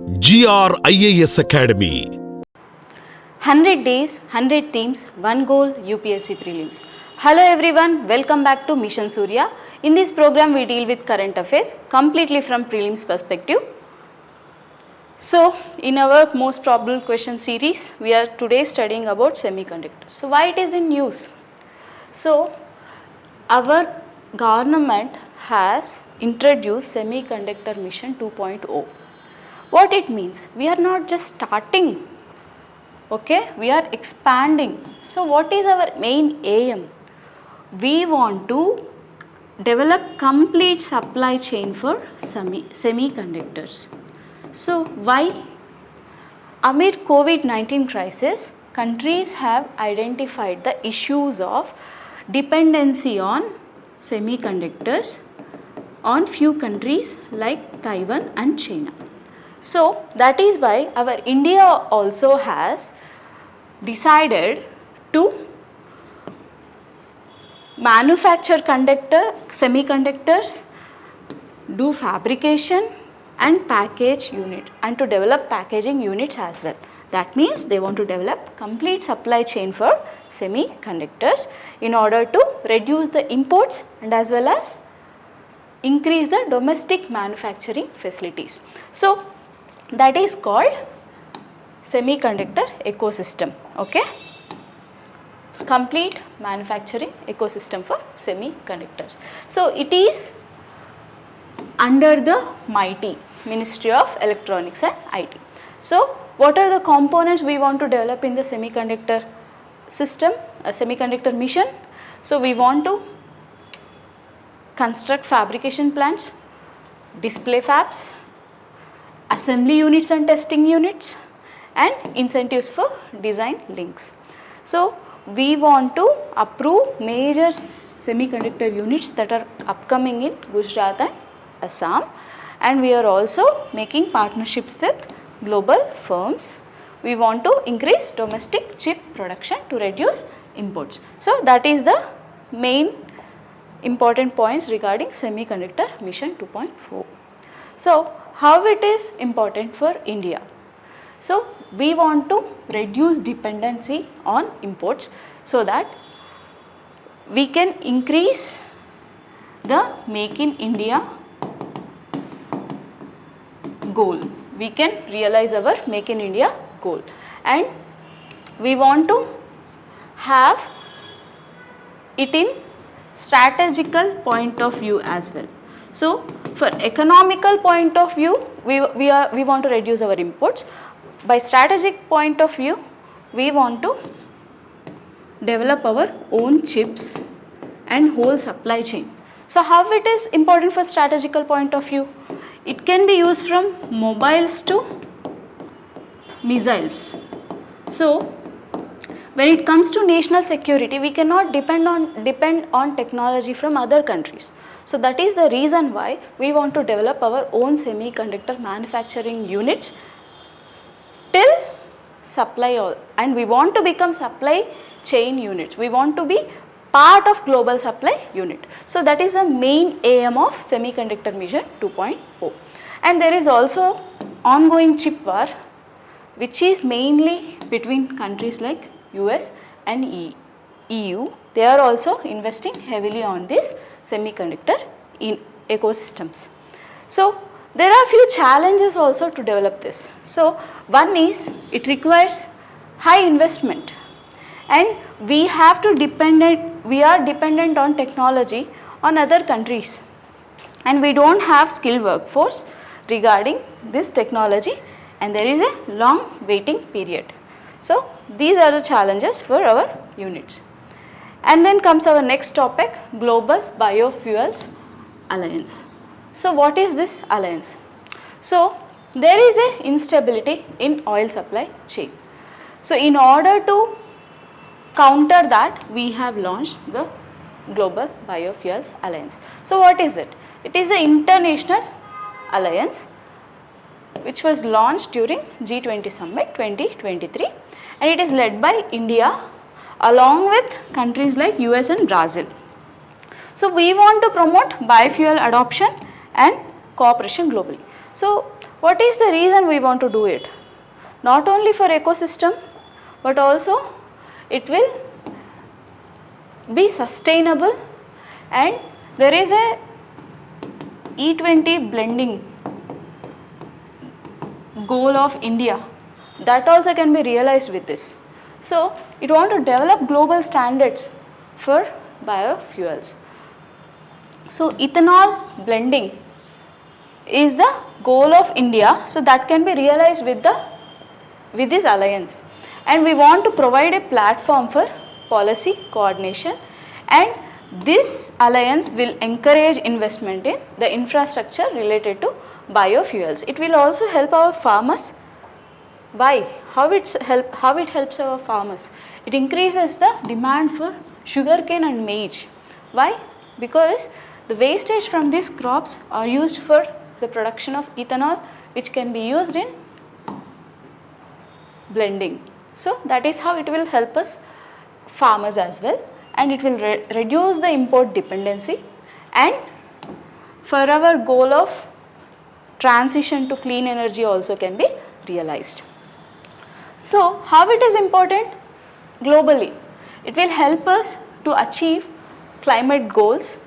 GR IAS Academy. 100 days, 100 themes, one goal, UPSC Prelims. Hello everyone, welcome back to Mission Surya. In this program, we deal with current affairs completely from prelims perspective. So, in our most probable question series, we are today studying about semiconductors. So, why it is in news? So, our government has introduced Semiconductor Mission 2.0. What it means? We are not just starting, okay, we are expanding. So, what is our main aim? We want to develop complete supply chain for semiconductors. So, why? Amid COVID-19 crisis, countries have identified the issues of dependency on semiconductors on few countries like Taiwan and China. So, that is why our India also has decided to manufacture semiconductors, do fabrication and package unit, and to develop packaging units as well. That means they want to develop complete supply chain for semiconductors in order to reduce the imports and as well as increase the domestic manufacturing facilities. So, that is called semiconductor ecosystem, okay? Complete manufacturing ecosystem for semiconductors. So, it is under the mighty Ministry of Electronics and IT. So, what are the components we want to develop in the semiconductor system, a semiconductor mission? So, we want to construct fabrication plants, display fabs, assembly units and testing units, and incentives for design links. So, we want to approve major semiconductor units that are upcoming in Gujarat and Assam, and we are also making partnerships with global firms. We want to increase domestic chip production to reduce imports. So, that is the main important points regarding semiconductor mission 2.4. So, how it is important for India? So, we want to reduce dependency on imports so that we can increase the Make in India goal. We can realize our Make in India goal, and we want to have it in strategical point of view as well. So, for economical point of view, we want to reduce our imports. By strategic point of view, we want to develop our own chips and whole supply chain. So, how it is important for strategical point of view? It can be used from mobiles to missiles. So, when it comes to national security, we cannot depend on technology from other countries. So, that is the reason why we want to develop our own semiconductor manufacturing units till supply, and we want to become supply chain units. We want to be part of global supply unit. So, that is the main aim of semiconductor mission 2.0. And there is also ongoing chip war, which is mainly between countries like US and EU. They are also investing heavily on this semiconductor in ecosystems. So, there are few challenges also to develop this. So, one is it requires high investment, and we are dependent on technology on other countries, and we don't have skilled workforce regarding this technology, and there is a long waiting period. So, these are the challenges for our units. And then comes our next topic, Global Biofuels Alliance. So, what is this alliance? So, there is a instability in oil supply chain. So, in order to counter that, we have launched the Global Biofuels Alliance. So, what is it? It is an international alliance which was launched during G20 Summit 2023, and it is led by India along with countries like US and Brazil. So, we want to promote biofuel adoption and cooperation globally. So, What is the reason we want to do it? Not only for ecosystem, but also it will be sustainable, and there is a E20 blending goal of India that also can be realized with this. So it want to develop global standards for biofuels. So ethanol blending is the goal of India, so that can be realized with this alliance, and we want to provide a platform for policy coordination, and this alliance will encourage investment in the infrastructure related to biofuels. It will also help our farmers. Why? How it helps our farmers? It increases the demand for sugarcane and maize. Why? Because the wastage from these crops are used for the production of ethanol, which can be used in blending. So that is how it will help us farmers as well, and it will reduce the import dependency, and for our goal of transition to clean energy also can be realized. So how it is important globally? It will help us to achieve climate goals,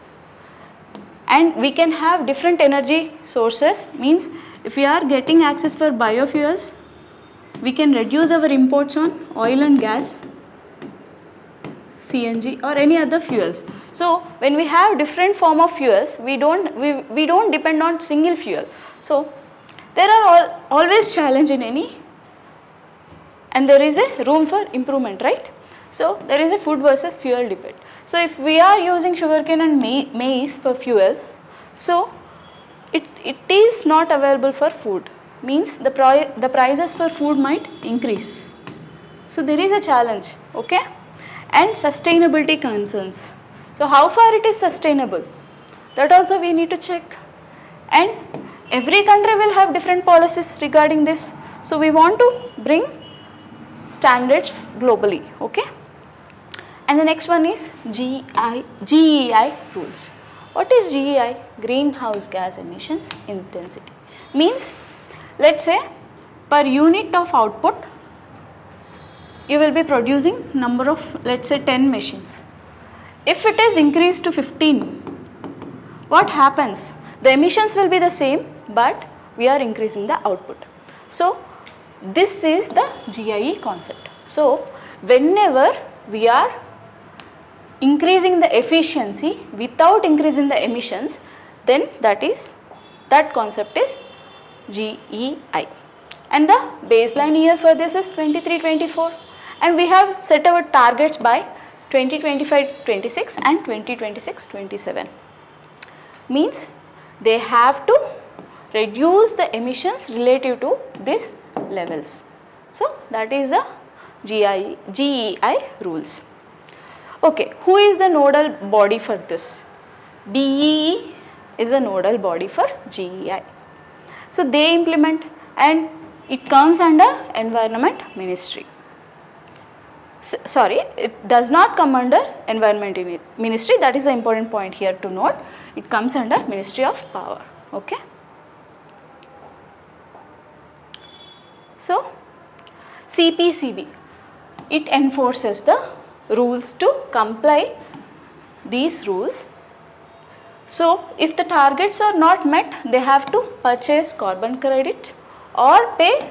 and we can have different energy sources. Means if we are getting access for biofuels, we can reduce our imports on oil and gas, CNG or any other fuels. So when we have different form of fuels, we don't depend on single fuel. So there are always challenge in any, and there is a room for improvement, right? So there is a food versus fuel debate. So if we are using sugarcane and maize for fuel, so it is not available for food. Means the prices for food might increase. So there is a challenge, okay? And sustainability concerns. So how far it is sustainable? That also we need to check. And every country will have different policies regarding this. So we want to bring standards globally, okay? And the next one is GEI rules. What is GEI? Greenhouse gas emissions intensity. Means, let's say per unit of output, you will be producing number of, let's say 10 machines. If it is increased to 15, what happens? The emissions will be the same, but we are increasing the output. So this is the GIE concept. So whenever we are increasing the efficiency without increasing the emissions, then that concept is GEI. And the baseline year for this is 23-24, and we have set our targets by 2025-26 and 2026-27. Means they have to reduce the emissions relative to these levels. So that is the GEI rules. Okay, who is the nodal body for this? BEE is the nodal body for GEI. So they implement, and it comes under Environment Ministry. Sorry, it does not come under Environment Ministry. That is the important point here to note. It comes under Ministry of Power. Okay. So CPCB, it enforces the rules to comply these rules. So if the targets are not met, they have to purchase carbon credit or pay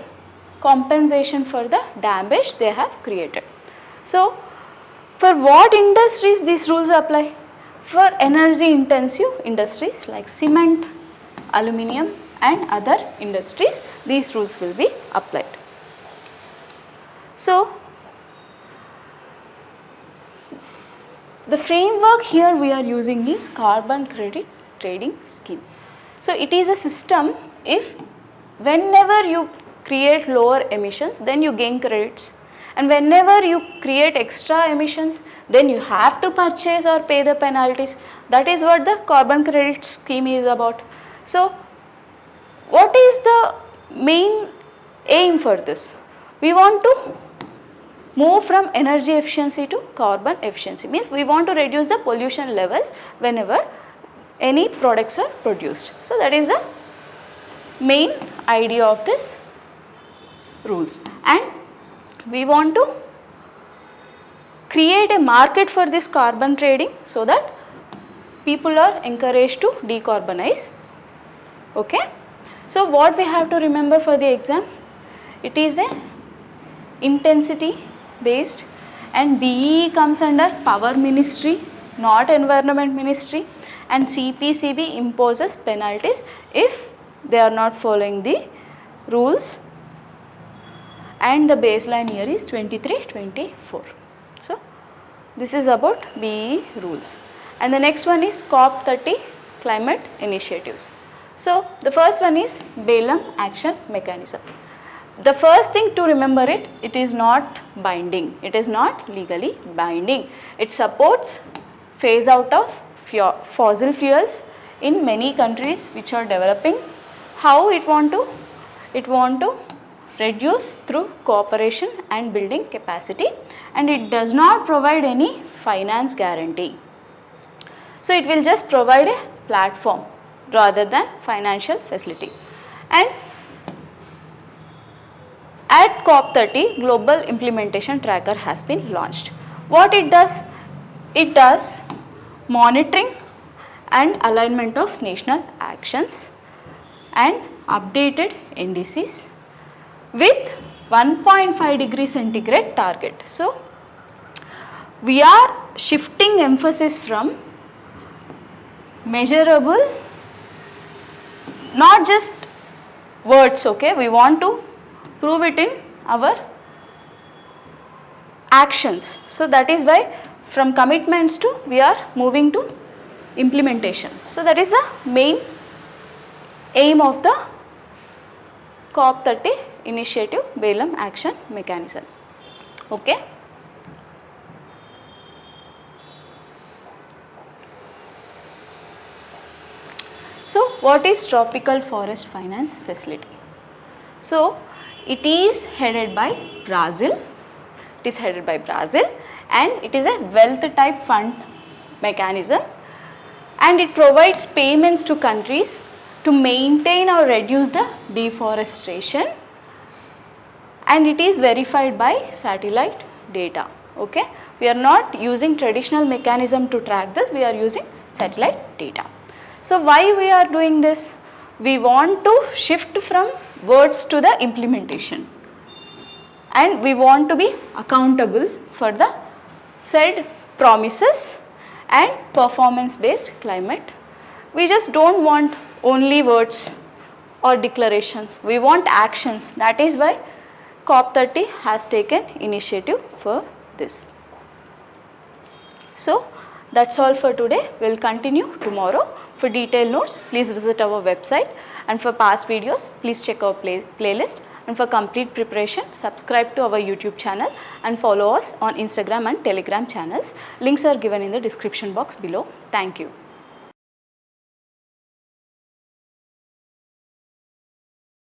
compensation for the damage they have created. So for what industries these rules apply? For energy intensive industries like cement, aluminium and other industries, these rules will be applied. So the framework here we are using is carbon credit trading scheme. So it is a system, if whenever you create lower emissions, then you gain credits, and whenever you create extra emissions, then you have to purchase or pay the penalties. That is what the carbon credit scheme is about. So what is the main aim for this? We want to move from energy efficiency to carbon efficiency. Means we want to reduce the pollution levels whenever any products are produced. So that is the main idea of this rules, and we want to create a market for this carbon trading so that people are encouraged to decarbonize. Okay. So what we have to remember for the exam, it is a intensity based, and BE comes under Power Ministry, not Environment Ministry, and CPCB imposes penalties if they are not following the rules, and the baseline year is 23-24. So this is about BE rules. And the next one is COP30 climate initiatives. So the first one is Belem action mechanism. The first thing to remember, it is not binding, it is not legally binding. It supports phase out of fossil fuels in many countries which are developing. How it want to reduce through cooperation and building capacity, and it does not provide any finance guarantee. So it will just provide a platform rather than financial facility. And at COP30, Global Implementation Tracker has been launched. What it does? It does monitoring and alignment of national actions and updated NDCs with 1.5 degree centigrade target. So we are shifting emphasis from measurable, not just words, okay, we want to prove it in our actions. So that is why from commitments to we are moving to implementation. So that is the main aim of the COP30 initiative, Belem action mechanism. Okay. So what is Tropical Forest Finance Facility? So it is headed by Brazil. It is headed by Brazil, and it is a wealth type fund mechanism, and it provides payments to countries to maintain or reduce the deforestation, and it is verified by satellite data. Okay, we are not using traditional mechanism to track this, we are using satellite data. So why we are doing this? We want to shift from words to the implementation, and we want to be accountable for the said promises and performance based climate. We just don't want only words or declarations, we want actions. That is why COP30 has taken initiative for this. So that's all for today. We will continue tomorrow. For detailed notes, please visit our website, and for past videos, please check our playlist, and for complete preparation, subscribe to our YouTube channel and follow us on Instagram and Telegram channels. Links are given in the description box below. Thank you.